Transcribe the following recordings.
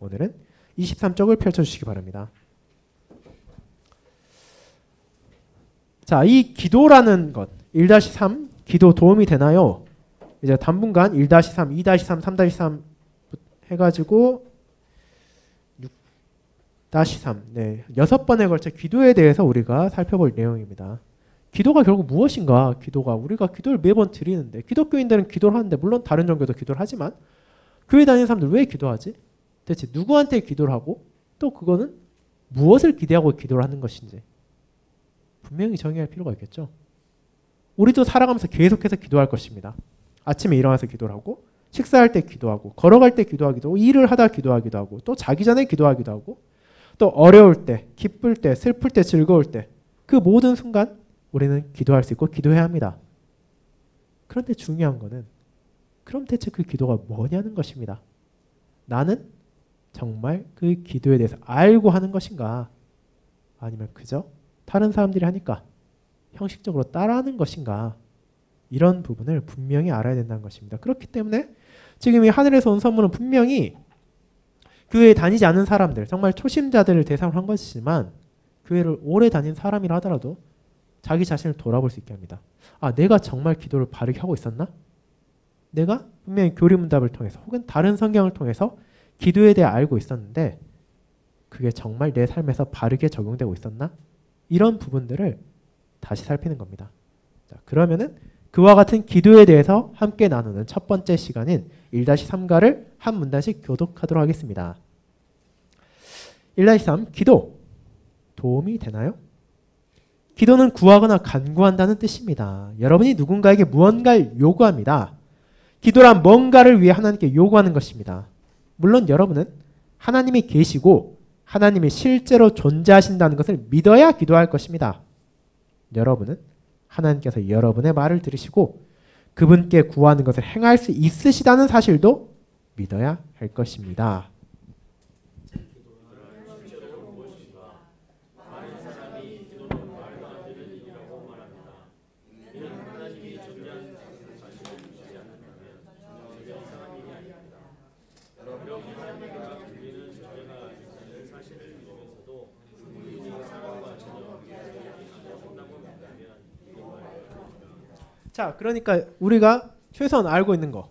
오늘은 23쪽을 펼쳐주시기 바랍니다. 자, 이 기도라는 것 1-3 기도 도움이 되나요? 이제 당분간 1-3, 2-3, 3-3 해가지고 6-3 네, 6번에 걸쳐 기도에 대해서 우리가 살펴볼 내용입니다. 기도가 결국 무엇인가? 우리가 기도를 매번 드리는데 기독교인들은 기도를 하는데 물론 다른 종교도 기도를 하지만 교회 다니는 사람들 왜 기도하지? 대체 누구한테 기도를 하고 또 그거는 무엇을 기대하고 기도를 하는 것인지 분명히 정의할 필요가 있겠죠. 우리도 살아가면서 계속해서 기도할 것입니다. 아침에 일어나서 기도를 하고 식사할 때 기도하고 걸어갈 때 기도하기도 하고 일을 하다 기도하기도 하고 또 자기 전에 기도하기도 하고 또 어려울 때, 기쁠 때, 슬플 때, 즐거울 때 그 모든 순간 우리는 기도할 수 있고 기도해야 합니다. 그런데 중요한 거는 그럼 대체 그 기도가 뭐냐는 것입니다. 나는 정말 그 기도에 대해서 알고 하는 것인가? 아니면 그저 다른 사람들이 하니까 형식적으로 따라하는 것인가? 이런 부분을 분명히 알아야 된다는 것입니다. 그렇기 때문에 지금 이 하늘에서 온 선물은 분명히 교회에 다니지 않은 사람들, 정말 초심자들을 대상으로 한 것이지만 교회를 오래 다닌 사람이라 하더라도 자기 자신을 돌아볼 수 있게 합니다. 아, 내가 정말 기도를 바르게 하고 있었나? 내가 분명히 교리문답을 통해서 혹은 다른 성경을 통해서 기도에 대해 알고 있었는데 그게 정말 내 삶에서 바르게 적용되고 있었나? 이런 부분들을 다시 살피는 겁니다. 자, 그러면은 그와 같은 기도에 대해서 함께 나누는 첫 번째 시간인 1-3가를 한 문단씩 교독하도록 하겠습니다. 1-3 기도 도움이 되나요? 기도는 구하거나 간구한다는 뜻입니다. 여러분이 누군가에게 무언가를 요구합니다. 기도란 뭔가를 위해 하나님께 요구하는 것입니다. 물론 여러분은 하나님이 계시고 하나님이 실제로 존재하신다는 것을 믿어야 기도할 것입니다. 여러분은 하나님께서 여러분의 말을 들으시고 그분께 구하는 것을 행할 수 있으시다는 사실도 믿어야 할 것입니다. 자, 그러니까 우리가 최소한 알고 있는 거.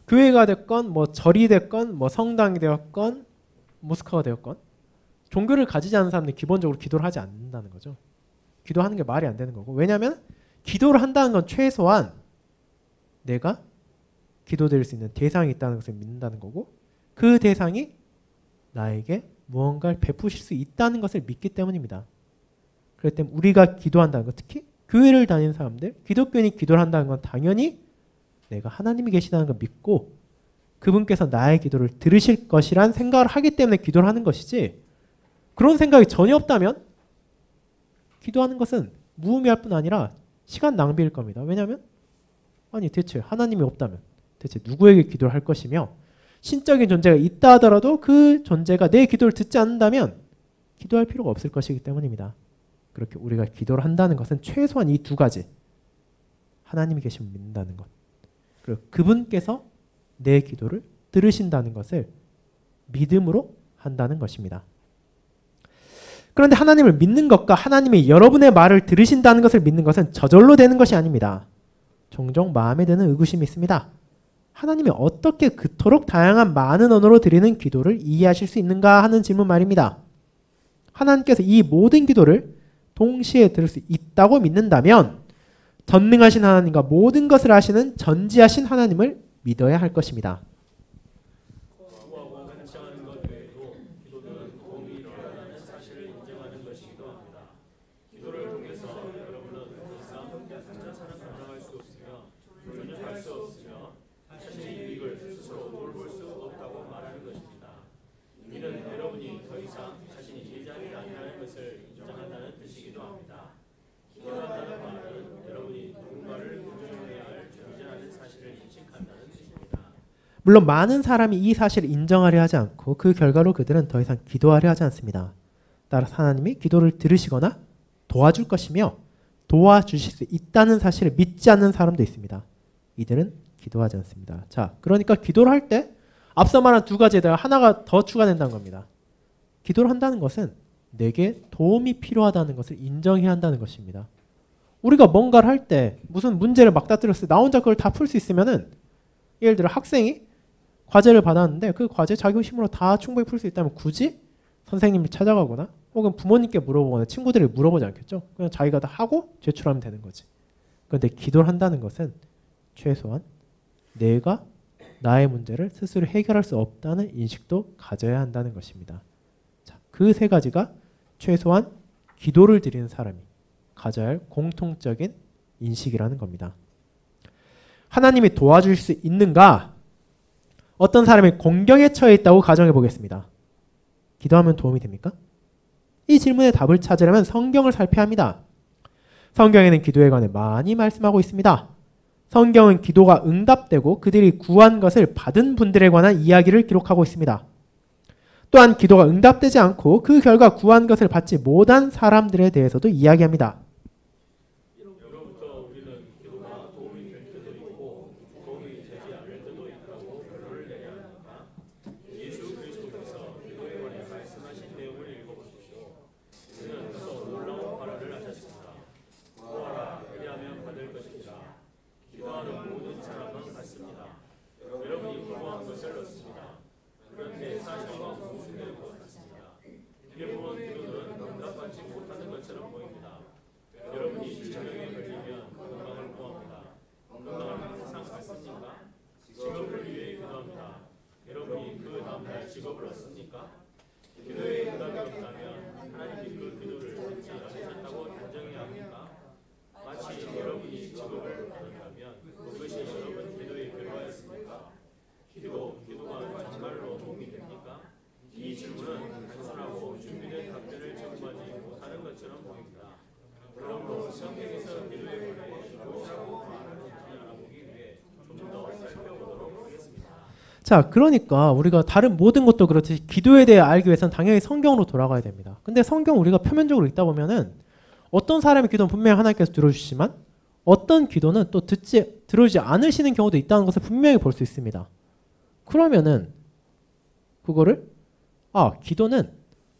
교회가 됐건 뭐 절이 됐건 뭐 성당이 되었건 모스크가 되었건 종교를 가지지 않은 사람들은 기본적으로 기도를 하지 않는다는 거죠. 기도하는 게 말이 안 되는 거고. 왜냐하면 기도를 한다는 건 최소한 내가 기도드릴 수 있는 대상이 있다는 것을 믿는다는 거고 그 대상이 나에게 무언가를 베푸실 수 있다는 것을 믿기 때문입니다. 그렇기 때문에 우리가 기도한다는 것, 특히 교회를 다니는 사람들, 기독교인이 기도를 한다는 건 당연히 내가 하나님이 계시다는 걸 믿고 그분께서 나의 기도를 들으실 것이란 생각을 하기 때문에 기도를 하는 것이지 그런 생각이 전혀 없다면 기도하는 것은 무의미할 뿐 아니라 시간 낭비일 겁니다. 왜냐하면 아니 대체 하나님이 없다면 대체 누구에게 기도를 할 것이며 신적인 존재가 있다 하더라도 그 존재가 내 기도를 듣지 않는다면 기도할 필요가 없을 것이기 때문입니다. 그렇게 우리가 기도를 한다는 것은 최소한 이 두 가지 하나님이 계시면 믿는다는 것 그리고 그분께서 내 기도를 들으신다는 것을 믿음으로 한다는 것입니다. 그런데 하나님을 믿는 것과 하나님이 여러분의 말을 들으신다는 것을 믿는 것은 저절로 되는 것이 아닙니다. 종종 마음에 드는 의구심이 있습니다. 하나님이 어떻게 그토록 다양한 많은 언어로 드리는 기도를 이해하실 수 있는가 하는 질문 말입니다. 하나님께서 이 모든 기도를 동시에 들을 수 있다고 믿는다면 전능하신 하나님과 모든 것을 아시는 전지하신 하나님을 믿어야 할 것입니다. 물론 많은 사람이 이 사실을 인정하려 하지 않고 그 결과로 그들은 더 이상 기도하려 하지 않습니다. 따라서 하나님이 기도를 들으시거나 도와줄 것이며 도와주실 수 있다는 사실을 믿지 않는 사람도 있습니다. 이들은 기도하지 않습니다. 자, 그러니까 기도를 할 때 앞서 말한 두 가지에다가 하나가 더 추가된다는 겁니다. 기도를 한다는 것은 내게 도움이 필요하다는 것을 인정해야 한다는 것입니다. 우리가 뭔가를 할 때 무슨 문제를 막다뜨렸을 때 나 혼자 그걸 다 풀 수 있으면은 예를 들어 학생이 과제를 받았는데 그 과제 자기 힘으로 다 충분히 풀 수 있다면 굳이 선생님을 찾아가거나 혹은 부모님께 물어보거나 친구들이 물어보지 않겠죠. 그냥 자기가 다 하고 제출하면 되는 거지. 그런데 기도를 한다는 것은 최소한 내가 나의 문제를 스스로 해결할 수 없다는 인식도 가져야 한다는 것입니다. 자, 그 세 가지가 최소한 기도를 드리는 사람이 가져야 할 공통적인 인식이라는 겁니다. 하나님이 도와줄 수 있는가? 어떤 사람이 공경에 처해 있다고 가정해 보겠습니다. 기도하면 도움이 됩니까? 이 질문의 답을 찾으려면 성경을 살펴야 합니다. 성경에는 기도에 관해 많이 말씀하고 있습니다. 성경은 기도가 응답되고 그들이 구한 것을 받은 분들에 관한 이야기를 기록하고 있습니다. 또한 기도가 응답되지 않고 그 결과 구한 것을 받지 못한 사람들에 대해서도 이야기합니다. 자, 그러니까 우리가 다른 모든 것도 그렇듯이 기도에 대해 알기 위해서는 당연히 성경으로 돌아가야 됩니다. 근데 성경 우리가 표면적으로 읽다 보면은 어떤 사람의 기도는 분명히 하나님께서 들어주시지만 어떤 기도는 또 들어주지 않으시는 경우도 있다는 것을 분명히 볼 수 있습니다. 그러면은 그거를 기도는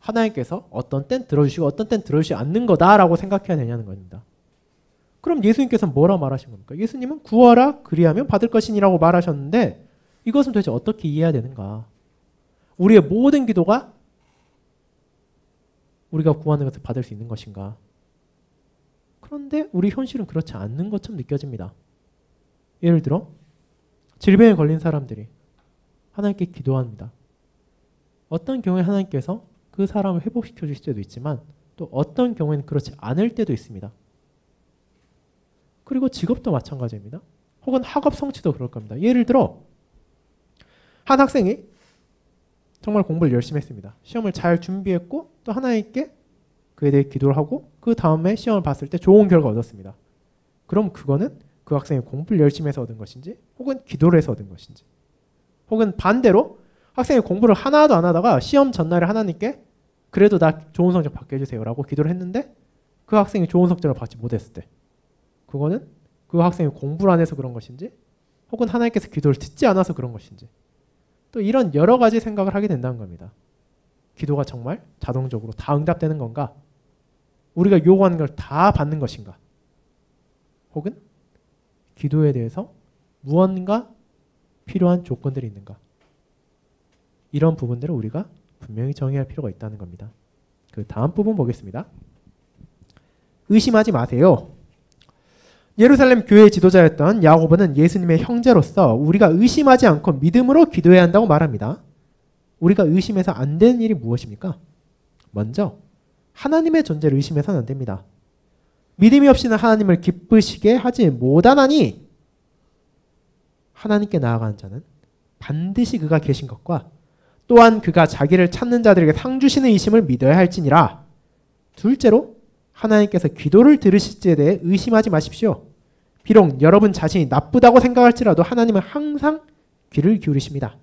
하나님께서 어떤 땐 들어주시고 어떤 땐 들어주지 않는 거다라고 생각해야 되냐는 겁니다. 그럼 예수님께서는 뭐라 말하신 겁니까? 예수님은 구하라 그리하면 받을 것이니라고 말하셨는데 이것은 도대체 어떻게 이해해야 되는가? 우리의 모든 기도가 우리가 구하는 것을 받을 수 있는 것인가? 그런데 우리 현실은 그렇지 않는 것처럼 느껴집니다. 예를 들어 질병에 걸린 사람들이 하나님께 기도합니다. 어떤 경우에 하나님께서 그 사람을 회복시켜 주실 때도 있지만 또 어떤 경우에는 그렇지 않을 때도 있습니다. 그리고 직업도 마찬가지입니다. 혹은 학업 성취도 그럴 겁니다. 예를 들어 한 학생이 정말 공부를 열심히 했습니다. 시험을 잘 준비했고 또 하나님께 그에 대해 기도를 하고 그 다음에 시험을 봤을 때 좋은 결과 얻었습니다. 그럼 그거는 그 학생이 공부를 열심히 해서 얻은 것인지 혹은 기도를 해서 얻은 것인지 혹은 반대로 학생이 공부를 하나도 안 하다가 시험 전날에 하나님께 그래도 나 좋은 성적 받게 해주세요 라고 기도를 했는데 그 학생이 좋은 성적을 받지 못했을 때 그거는 그 학생이 공부를 안 해서 그런 것인지 혹은 하나님께서 기도를 듣지 않아서 그런 것인지 또 이런 여러 가지 생각을 하게 된다는 겁니다. 기도가 정말 자동적으로 다 응답되는 건가? 우리가 요구하는 걸 다 받는 것인가? 혹은 기도에 대해서 무언가 필요한 조건들이 있는가? 이런 부분들을 우리가 분명히 정의할 필요가 있다는 겁니다. 그 다음 부분 보겠습니다. 의심하지 마세요. 예루살렘 교회의 지도자였던 야고보는 예수님의 형제로서 우리가 의심하지 않고 믿음으로 기도해야 한다고 말합니다. 우리가 의심해서 안 되는 일이 무엇입니까? 먼저 하나님의 존재를 의심해서는 안 됩니다. 믿음이 없이는 하나님을 기쁘시게 하지 못하나니 하나님께 나아가는 자는 반드시 그가 계신 것과 또한 그가 자기를 찾는 자들에게 상 주시는 이심을 믿어야 할지니라. 둘째로 하나님께서 기도를 들으실지에 대해 의심하지 마십시오. 비록 여러분 자신이 나쁘다고 생각할지라도 하나님은 항상 귀를 기울이십니다.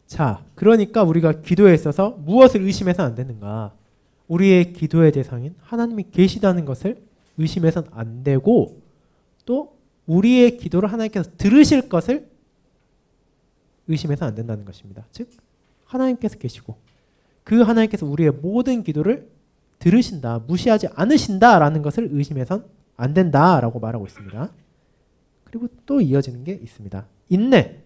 자, 그러니까 우리가 기도에 있어서 무엇을 의심해서는 안 되는가? 우리의 기도의 대상인 하나님이 계시다는 것을 의심해서는 안 되고 또 우리의 기도를 하나님께서 들으실 것을 의심해서는 안 된다는 것입니다. 즉 하나님께서 계시고 그 하나님께서 우리의 모든 기도를 들으신다, 무시하지 않으신다라는 것을 의심해서는 안 된다라고 말하고 있습니다. 그리고 또 이어지는 게 있습니다. 인내.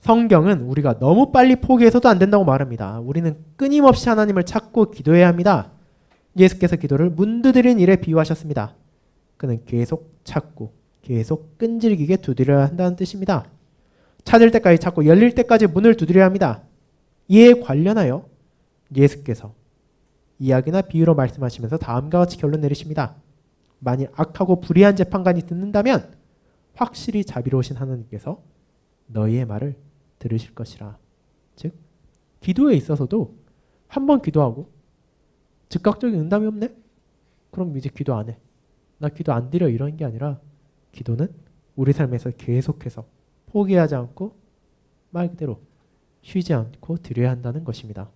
성경은 우리가 너무 빨리 포기해서도 안 된다고 말합니다. 우리는 끊임없이 하나님을 찾고 기도해야 합니다. 예수께서 기도를 문두드린 일에 비유하셨습니다. 그는 계속 찾고 계속 끈질기게 두드려야 한다는 뜻입니다. 찾을 때까지 찾고 열릴 때까지 문을 두드려야 합니다. 이에 관련하여 예수께서 이야기나 비유로 말씀하시면서 다음과 같이 결론 내리십니다. 만일 악하고 불의한 재판관이 듣는다면 확실히 자비로우신 하나님께서 너희의 말을 들으실 것이라. 즉 기도에 있어서도 한 번 기도하고 즉각적인 응답이 없네? 그럼 이제 기도 안 해. 나 기도 안 드려 이런 게 아니라 기도는 우리 삶에서 계속해서 포기하지 않고 말 그대로 쉬지 않고 드려야 한다는 것입니다.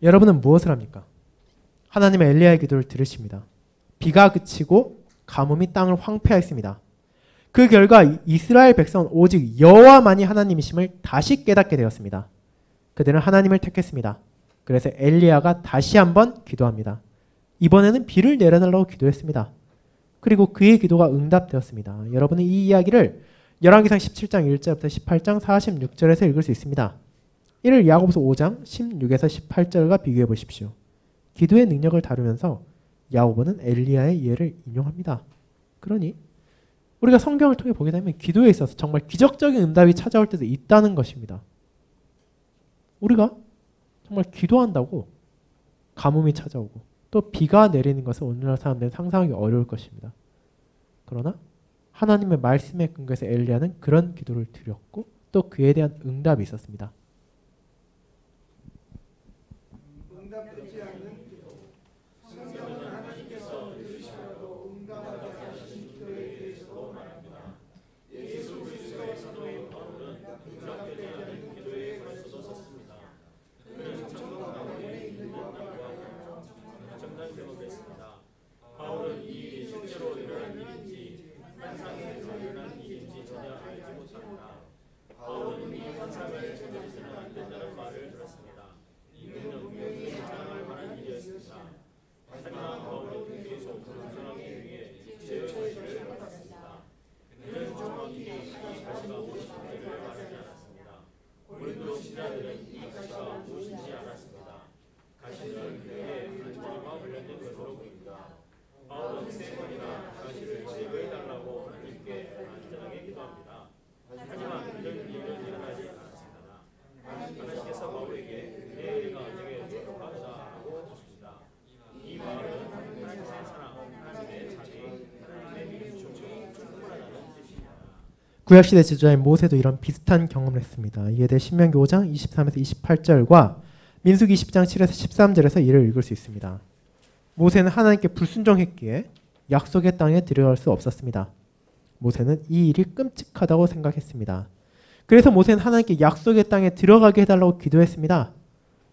여러분은 무엇을 합니까? 하나님의 엘리야의 기도를 들으십니다. 비가 그치고 가뭄이 땅을 황폐하였습니다. 그 결과 이스라엘 백성은 오직 여호와만이 하나님이심을 다시 깨닫게 되었습니다. 그들은 하나님을 택했습니다. 그래서 엘리야가 다시 한번 기도합니다. 이번에는 비를 내려달라고 기도했습니다. 그리고 그의 기도가 응답되었습니다. 여러분은 이 이야기를 열왕기상 17장 1절부터 18장 46절에서 읽을 수 있습니다. 이를 야고보서 5장 16에서 18절과 비교해 보십시오. 기도의 능력을 다루면서 야고보는 엘리야의 예를 인용합니다. 그러니 우리가 성경을 통해 보게 되면 기도에 있어서 정말 기적적인 응답이 찾아올 때도 있다는 것입니다. 우리가 정말 기도한다고 가뭄이 찾아오고 또 비가 내리는 것은 오늘날 사람들은 상상하기 어려울 것입니다. 그러나 하나님의 말씀에 근거해서 엘리야는 그런 기도를 드렸고 또 그에 대한 응답이 있었습니다. 응답되지 않는 기도. 성경은 하나님께서 들으시라도 응답하지 않으신 기도에 대해서도 말합니다. 예수 그리스도의 사도인 바울은 응답되지 않는 기도에 걸쳐서 썼습니다. 그는 정령 가운데 있는 영광과 정당 경험했습니다. 바울은 이 일이 실제로 일어난 일인지 환상에서 일어난 일인지 전혀 알지 못합니다. 바울은 이 환상을 저버리서는 안 된다는 말을 들었습니다. 이는 분명히 자랑할 만한 일이었습니다. 하지만 바울은 계속 분석하기 위해 제의 지시를 받았습니다. 그는 정확히 이 가시가 무엇인지를 말하지 않았습니다. 고린도 신자들은 이 가시가 무엇인지 알았습니다. 가시는 그의 안전과 관련된 것으로 보입니다. 바울은 세 번이나 가시를 제거해달라고 하나님께 안전하게 기도합니다. 하지만 이런 일은 일어나지 않았습니다. 하나님께서 바울에게 내 의가 내게 족하다라고 하십니다. 이 말은 하나님의 사랑, 하나님의 자비, 하나님의 믿음 충분히 충분하다는 뜻입니다. 구약시대 지도자인 모세도 이런 비슷한 경험을 했습니다. 이에 대해 신명기 5장 23에서 28절과 민수기 20장 7에서 13절에서 이를 읽을 수 있습니다. 모세는 하나님께 불순종했기에 약속의 땅에 들어갈 수 없었습니다. 모세는 이 일이 끔찍하다고 생각했습니다. 그래서 모세는 하나님께 약속의 땅에 들어가게 해달라고 기도했습니다.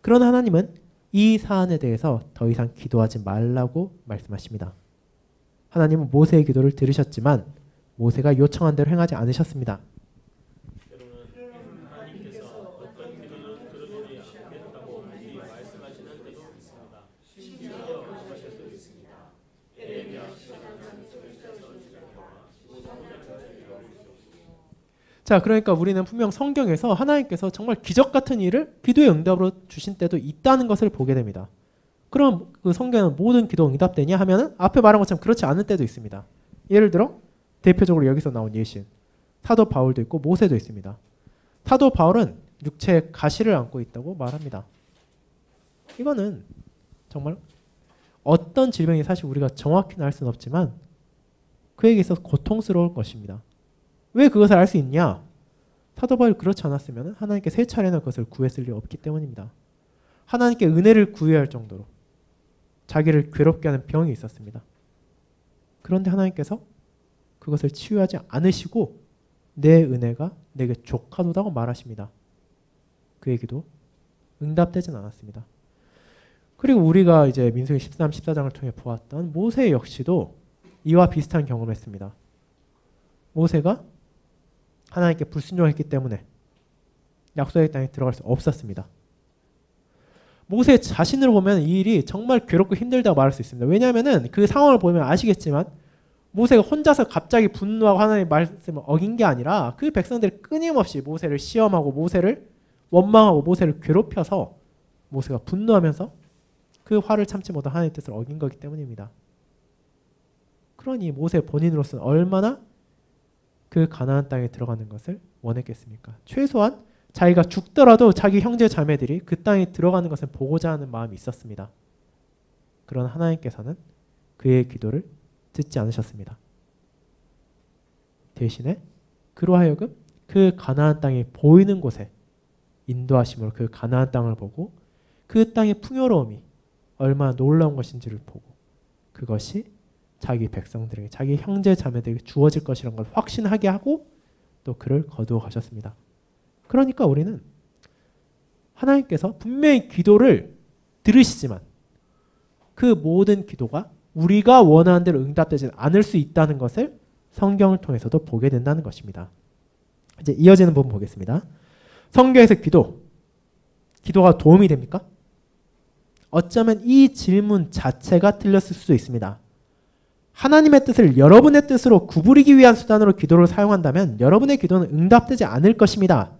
그러나 하나님은 이 사안에 대해서 더 이상 기도하지 말라고 말씀하십니다. 하나님은 모세의 기도를 들으셨지만 모세가 요청한 대로 행하지 않으셨습니다. 여러분, 하나님께서 어떤 기도는 들어주지 않겠다고 말씀하시는 때도 있습니다. 심지어 말씀하실 때도 있습니다. 예레미야 17장 1절에서 5장. 자, 그러니까 우리는 분명 성경에서 하나님께서 정말 기적 같은 일을 기도의 응답으로 주신 때도 있다는 것을 보게 됩니다. 그럼 그 성경에는 모든 기도가 응답되냐 하면은 앞에 말한 것처럼 그렇지 않을 때도 있습니다. 예를 들어 대표적으로 여기서 나온 예시는 사도 바울도 있고 모세도 있습니다. 사도 바울은 육체에 가시를 안고 있다고 말합니다. 이거는 정말 어떤 질병이 사실 우리가 정확히는 알 수는 없지만 그에게 있어서 고통스러울 것입니다. 왜 그것을 알 수 있냐? 사도 바울이 그렇지 않았으면 하나님께 세 차례나 그것을 구했을 리 없기 때문입니다. 하나님께 은혜를 구해야 할 정도로 자기를 괴롭게 하는 병이 있었습니다. 그런데 하나님께서 그것을 치유하지 않으시고 내 은혜가 내게 족하도다고 말하십니다. 그의 기도 응답되진 않았습니다. 그리고 우리가 이제 민수기 13, 14장을 통해 보았던 모세 역시도 이와 비슷한 경험을 했습니다. 모세가 하나님께 불순종했기 때문에 약속의 땅에 들어갈 수 없었습니다. 모세 자신을 보면 이 일이 정말 괴롭고 힘들다고 말할 수 있습니다. 왜냐하면 그 상황을 보면 아시겠지만 모세가 혼자서 갑자기 분노하고 하나님의 말씀을 어긴 게 아니라 그 백성들이 끊임없이 모세를 시험하고 모세를 원망하고 모세를 괴롭혀서 모세가 분노하면서 그 화를 참지 못한 하나님의 뜻을 어긴 거기 때문입니다. 그러니 모세 본인으로서는 얼마나 그 가나안 땅에 들어가는 것을 원했겠습니까? 최소한 자기가 죽더라도 자기 형제 자매들이 그 땅에 들어가는 것을 보고자 하는 마음이 있었습니다. 그러나 하나님께서는 그의 기도를 듣지 않으셨습니다. 대신에 그로 하여금 그 가나안 땅이 보이는 곳에 인도하심으로 그 가나안 땅을 보고 그 땅의 풍요로움이 얼마나 놀라운 것인지를 보고 그것이 자기 백성들에게 자기 형제 자매들에게 주어질 것이라는 걸 확신하게 하고 또 그를 거두어 가셨습니다. 그러니까 우리는 하나님께서 분명히 기도를 들으시지만 그 모든 기도가 우리가 원하는 대로 응답되지 않을 수 있다는 것을 성경을 통해서도 보게 된다는 것입니다. 이제 이어지는 부분 보겠습니다. 성경에서 기도가 도움이 됩니까? 어쩌면 이 질문 자체가 틀렸을 수도 있습니다. 하나님의 뜻을 여러분의 뜻으로 구부리기 위한 수단으로 기도를 사용한다면 여러분의 기도는 응답되지 않을 것입니다.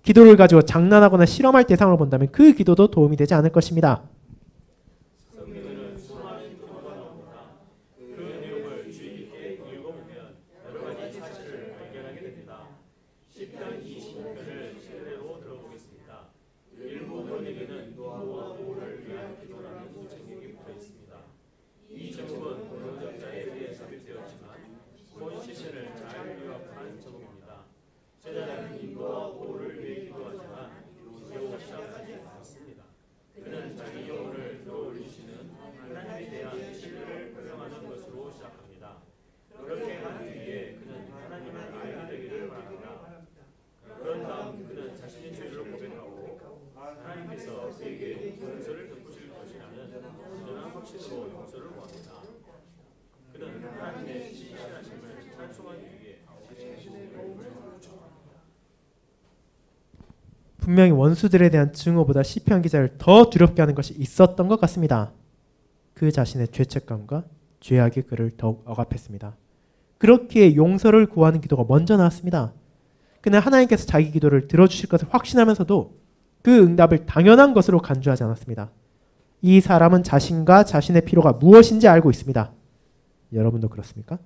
기도를 가지고 장난하거나 실험할 대상으로 본다면 그 기도도 도움이 되지 않을 것입니다. 분명히 원수들에 대한 증오보다 시편 기자를 더 두렵게 하는 것이 있었던 것 같습니다. 그 자신의 죄책감과 죄악이 그를 더욱 억압했습니다. 그렇기에 용서를 구하는 기도가 먼저 나왔습니다. 그는 하나님께서 자기 기도를 들어주실 것을 확신하면서도 그 응답을 당연한 것으로 간주하지 않았습니다. 이 사람은 자신과 자신의 필요가 무엇인지 알고 있습니다. 여러분도 그렇습니까?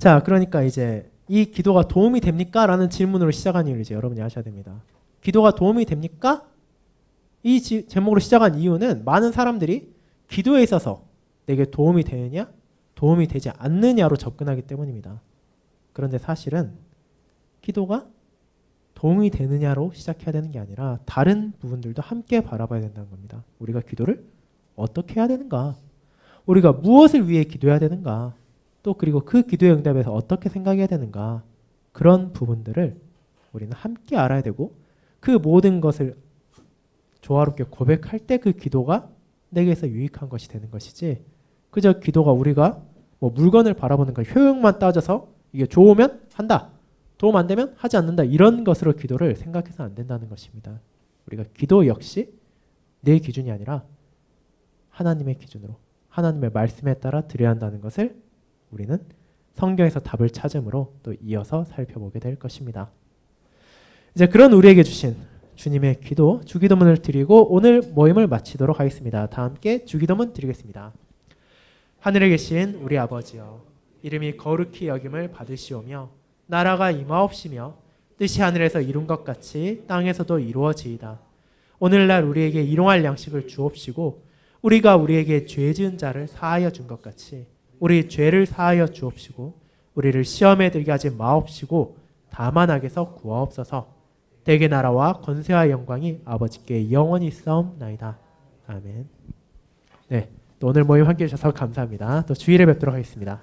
자, 그러니까 이제 이 기도가 도움이 됩니까? 라는 질문으로 시작한 이유를 이제 여러분이 아셔야 됩니다. 기도가 도움이 됩니까? 이 제목으로 시작한 이유는 많은 사람들이 기도에 있어서 내게 도움이 되느냐, 도움이 되지 않느냐로 접근하기 때문입니다. 그런데 사실은 기도가 도움이 되느냐로 시작해야 되는 게 아니라 다른 부분들도 함께 바라봐야 된다는 겁니다. 우리가 기도를 어떻게 해야 되는가? 우리가 무엇을 위해 기도해야 되는가? 또 그리고 그 기도의 응답에서 어떻게 생각해야 되는가? 그런 부분들을 우리는 함께 알아야 되고 그 모든 것을 조화롭게 고백할 때 그 기도가 내게서 유익한 것이 되는 것이지 그저 기도가 우리가 뭐 물건을 바라보는 거 효용만 따져서 이게 좋으면 한다. 도움 안 되면 하지 않는다. 이런 것으로 기도를 생각해서 안 된다는 것입니다. 우리가 기도 역시 내 기준이 아니라 하나님의 기준으로 하나님의 말씀에 따라 드려야 한다는 것을 우리는 성경에서 답을 찾음으로 또 이어서 살펴보게 될 것입니다. 이제 그런 우리에게 주신 주님의 기도, 주기도문을 드리고 오늘 모임을 마치도록 하겠습니다. 다 함께 주기도문 드리겠습니다. 하늘에 계신 우리 아버지여, 이름이 거룩히 여김을 받으시오며 나라가 임하옵시며 뜻이 하늘에서 이룬 것 같이 땅에서도 이루어지이다. 오늘날 우리에게 일용할 양식을 주옵시고 우리가 우리에게 죄 지은 자를 사하여 준 것 같이 우리 죄를 사하여 주옵시고 우리를 시험에 들게 하지 마옵시고 다만 악에서 구하옵소서. 대개 나라와 권세와 영광이 아버지께 영원히 있사옵나이다. 아멘. 네, 또 오늘 모임 함께해 주셔서 감사합니다. 또 주일에 뵙도록 하겠습니다.